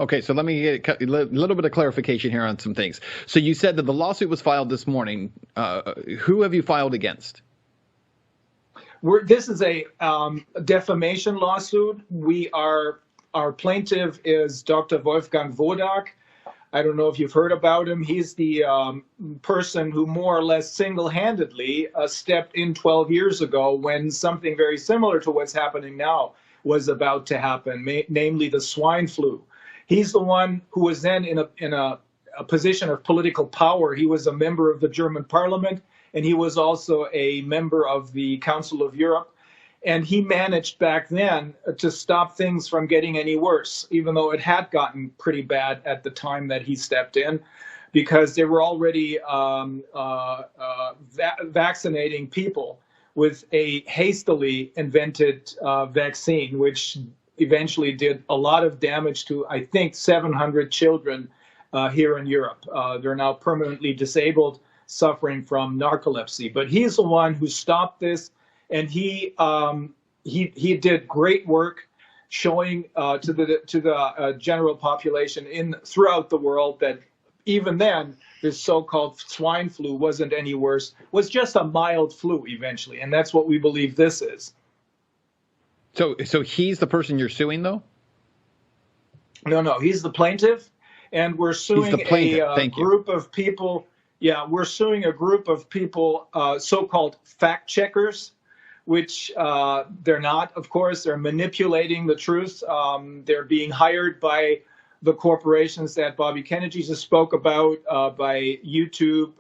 Okay, so let me get a little bit of clarification here on some things. So you said that the lawsuit was filed this morning. Who have you filed against? This is a defamation lawsuit. Our plaintiff is Dr. Wolfgang Wodak. I don't know if you've heard about him. He's the person who more or less single-handedly stepped in 12 years ago when something very similar to what's happening now was about to happen, namely the swine flu. He's the one who was then in a position of political power. He was a member of the German parliament, and he was also a member of the Council of Europe. And he managed back then to stop things from getting any worse, even though it had gotten pretty bad at the time that he stepped in, because they were already vaccinating people with a hastily invented vaccine, which eventually did a lot of damage to, I think, 700 children here in Europe. They're now permanently disabled, suffering from narcolepsy. But he's the one who stopped this. And he did great work showing to the general population throughout the world that even then this so-called swine flu wasn't any worse, was just a mild flu eventually, and that's what we believe this is. So he's the person you're suing, though? No, he's the plaintiff, and we're suing a group of people. Yeah, we're suing a group of people, so-called fact checkers, which they're not, of course. They're manipulating the truth. They're being hired by the corporations that Bobby Kennedy just spoke about, by YouTube,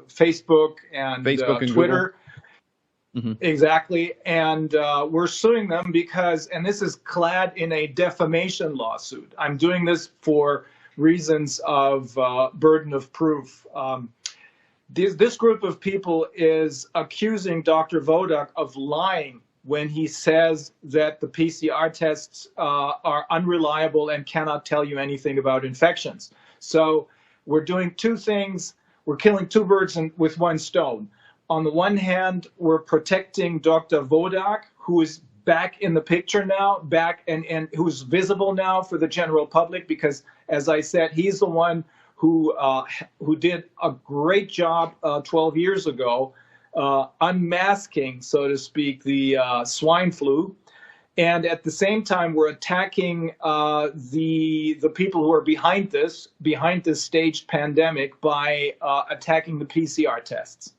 Facebook, and Twitter. Mm-hmm. Exactly. And we're suing them because, and this is clad in a defamation lawsuit. I'm doing this for reasons of burden of proof. This group of people is accusing Dr. Wodak of lying when he says that the PCR tests are unreliable and cannot tell you anything about infections. So we're doing two things. We're killing two birds with one stone. On the one hand, we're protecting Dr. Wodak, who is back in the picture now, and who's visible now for the general public, because, as I said, he's the one who did a great job 12 years ago, unmasking, so to speak, the swine flu. And at the same time, we're attacking the people who are behind this staged pandemic by attacking the PCR tests.